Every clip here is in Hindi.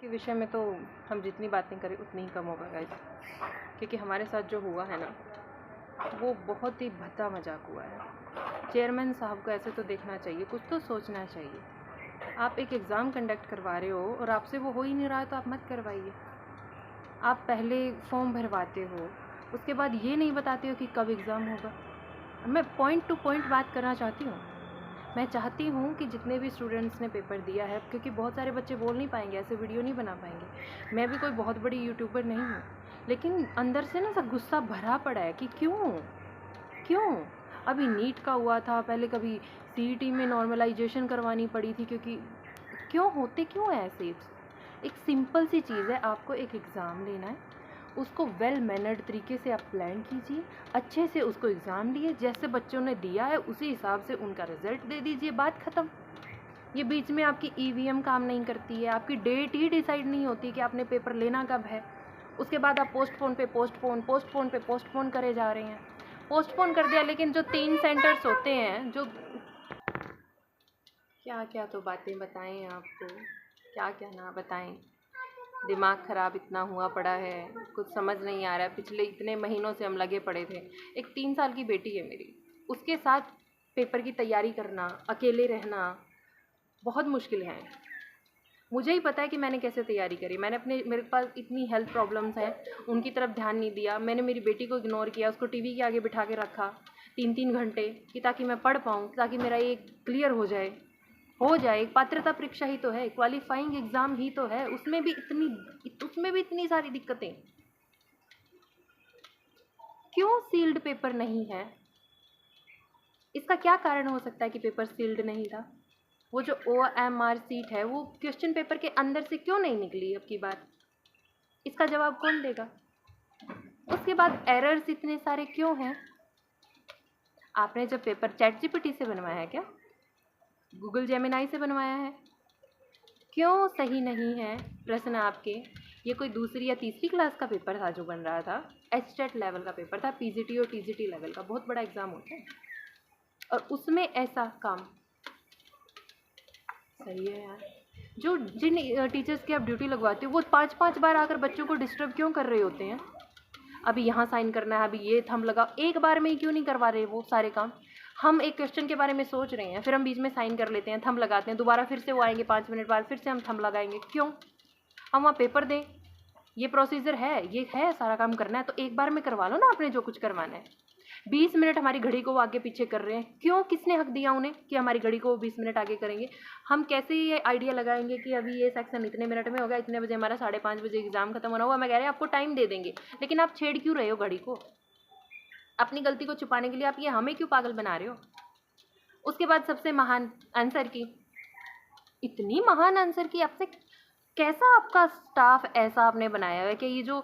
के विषय में तो हम जितनी बातें करें उतनी ही कम होगा गाइस, क्योंकि हमारे साथ जो हुआ है ना वो बहुत ही भद्दा मजाक हुआ है। चेयरमैन साहब को ऐसे तो देखना चाहिए, कुछ तो सोचना चाहिए। आप एक एग्ज़ाम कंडक्ट करवा रहे हो और आपसे वो हो ही नहीं रहा है तो आप मत करवाइए। आप पहले फॉर्म भरवाते हो, उसके बाद ये नहीं बताते हो कि कब एग्ज़ाम होगा। मैं पॉइंट टू पॉइंट बात करना चाहती हूँ। मैं चाहती हूँ कि जितने भी स्टूडेंट्स ने पेपर दिया है, क्योंकि बहुत सारे बच्चे बोल नहीं पाएंगे, ऐसे वीडियो नहीं बना पाएंगे। मैं भी कोई बहुत बड़ी यूट्यूबर नहीं हूँ, लेकिन अंदर से ना सब गुस्सा भरा पड़ा है कि क्यों अभी नीट का हुआ था, पहले कभी सीईटी में नॉर्मलाइजेशन करवानी पड़ी थी, क्योंकि क्यों है ऐसे। एक सिंपल सी चीज़ है, आपको एक एग्ज़ाम लेना है, उसको वेल मैनर्ड तरीके से आप प्लान कीजिए, अच्छे से उसको एग्ज़ाम दिए, जैसे बच्चों ने दिया है उसी हिसाब से उनका रिज़ल्ट दे दीजिए, बात ख़त्म। ये बीच में आपकी ईवीएम काम नहीं करती है, आपकी डेट ही डिसाइड नहीं होती कि आपने पेपर लेना कब है। उसके बाद आप पोस्टपोन पे पोस्टपोन करे जा रहे हैं। पोस्टपोन कर दिया, लेकिन जो 3 सेंटर्स होते हैं, जो क्या तो बातें बताएं आपको, क्या ना बताएं। दिमाग ख़राब इतना हुआ पड़ा है, कुछ समझ नहीं आ रहा है। पिछले इतने महीनों से हम लगे पड़े थे। एक 3 साल की बेटी है मेरी, उसके साथ पेपर की तैयारी करना, अकेले रहना बहुत मुश्किल है। मुझे ही पता है कि मैंने कैसे तैयारी करी। मेरे पास इतनी हेल्थ प्रॉब्लम्स हैं, उनकी तरफ ध्यान नहीं दिया। मैंने मेरी बेटी को इग्नोर किया, उसको टीवी के आगे बिठा के रखा 3-3 घंटे कि ताकि मैं पढ़ पाऊँ, ताकि मेरा ये क्लियर हो जाए। एक पात्रता परीक्षा ही तो है, क्वालिफाइंग एग्ज़ाम ही तो है, उसमें भी इतनी सारी दिक्कतें। क्यों सील्ड पेपर नहीं है? इसका क्या कारण हो सकता है कि पेपर सील्ड नहीं था? वो जो OMR सीट है, वो क्वेश्चन पेपर के अंदर से क्यों नहीं निकली अब की बार? इसका जवाब कौन देगा? उसके बाद एरर्स इतने सारे क्यों हैं? आपने जब पेपर ChatGPT से बनवाया है क्या? गूगल जेमिनाई से बनवाया है? क्यों सही नहीं है प्रश्न आपके? ये कोई दूसरी या तीसरी क्लास का पेपर था जो बन रहा था, HTET लेवल का पेपर था, PGT और TGT लेवल का बहुत बड़ा एग्ज़ाम होता है, और उसमें ऐसा काम सही है यार। जो जिन टीचर्स की आप ड्यूटी लगवाते हो, वो 5-5 बार आकर बच्चों को डिस्टर्ब क्यों कर रहे होते हैं? अभी यहाँ साइन करना है, अभी ये थंब लगा, एक बार में ही क्यों नहीं करवा रहे वो सारे काम? हम एक क्वेश्चन के बारे में सोच रहे हैं, फिर हम बीच में साइन कर लेते हैं, थंब लगाते हैं, दोबारा फिर से वो आएंगे 5 मिनट बाद, फिर से हम थंब लगाएंगे। क्यों? हम वहाँ पेपर दें, ये प्रोसीजर है, ये है, सारा काम करना है, तो एक बार में करवा लो ना आपने जो कुछ करवाना है। 20 मिनट हमारी घड़ी को वो आगे पीछे कर रहे हैं, क्यों? किसने हक दिया उन्हें कि हमारी घड़ी को 20 मिनट आगे करेंगे? हम कैसे ये आइडिया लगाएंगे कि अभी ये सेक्शन इतने मिनट में होगा, इतने बजे हमारा 5:30 बजे एग्जाम खत्म होना हुआ। मैं कह रहे हैं आपको टाइम दे देंगे, लेकिन आप छेड़ क्यों रहे हो घड़ी को? अपनी गलती को छुपाने के लिए आप ये हमें क्यों पागल बना रहे हो? उसके बाद सबसे महान आंसर की, इतनी महान आंसर की आपसे कैसा आपका स्टाफ ऐसा आपने बनाया है कि ये जो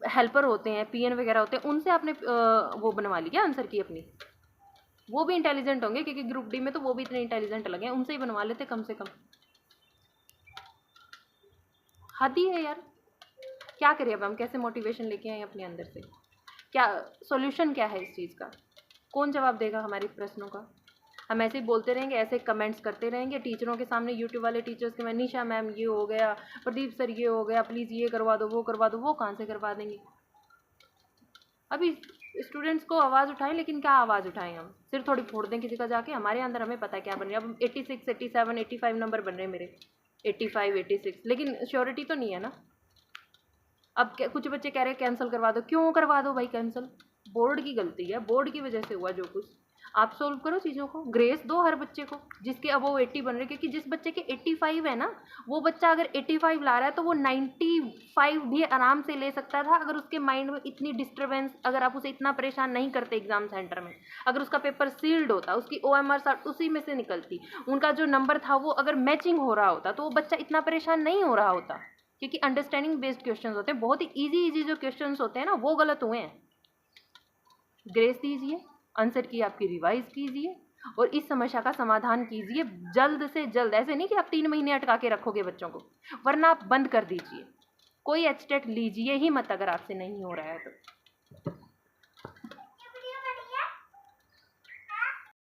हेल्पर होते हैं, PN वगैरह होते हैं, उनसे आपने वो बनवा लिया आंसर की अपनी? वो भी इंटेलिजेंट होंगे, क्योंकि ग्रुप डी में तो वो भी इतने इंटेलिजेंट लगे, उनसे ही बनवा लेते कम से कम। हद ही है यार। क्या करें अब हम, कैसे मोटिवेशन लेके आए अपने अंदर से? क्या सॉल्यूशन क्या है इस चीज़ का? कौन जवाब देगा हमारे प्रश्नों का? हम ऐसे ही बोलते रहेंगे, ऐसे कमेंट्स करते रहेंगे टीचरों के सामने, यूट्यूब वाले टीचर्स के, मैं निशा मैम ये हो गया, प्रदीप सर ये हो गया, प्लीज़ ये करवा दो, वो करवा दो। वो कहाँ से करवा देंगे? अभी स्टूडेंट्स को आवाज़ उठाएं, लेकिन क्या आवाज़ उठाएं हम? सिर थोड़ी फोड़ दें किसी का जाके? हमारे अंदर हमें पता है क्या बन रहा है। अब 86, 87, 85 नंबर बन रहे हैं मेरे, 85, 86, लेकिन श्योरिटी तो नहीं है ना। अब कुछ बच्चे कह रहे हैं कैंसिल करवा दो। क्यों करवा दो भाई कैंसिल? बोर्ड की गलती है, बोर्ड की वजह से हुआ जो कुछ। आप सोल्व करो चीज़ों को, ग्रेस दो हर बच्चे को जिसके अब वो 80 बन रहे, क्योंकि जिस बच्चे के 85 है ना, वो बच्चा अगर 85 ला रहा है तो वो 95 भी आराम से ले सकता था, अगर उसके माइंड में इतनी डिस्टर्बेंस, अगर आप उसे इतना परेशान नहीं करते एग्जाम सेंटर में, अगर उसका पेपर सील्ड होता, उसकी OMR सार्ट उसी में से निकलती, उनका जो नंबर था वो अगर मैचिंग हो रहा होता, तो वो बच्चा इतना परेशान नहीं हो रहा होता। क्योंकि अंडरस्टैंडिंग बेस्ड क्वेश्चंस होते हैं, बहुत ही इजी जो क्वेश्चंस होते हैं ना, वो गलत हुए हैं। ग्रेस दीजिए, आंसर की आपकी रिवाइज कीजिए और इस समस्या का समाधान कीजिए जल्द से जल्द। ऐसे नहीं कि आप 3 महीने अटका के रखोगे बच्चों को, वरना आप बंद कर दीजिए। कोई HTET लीजिए ही मत अगर आपसे नहीं हो रहा है तो।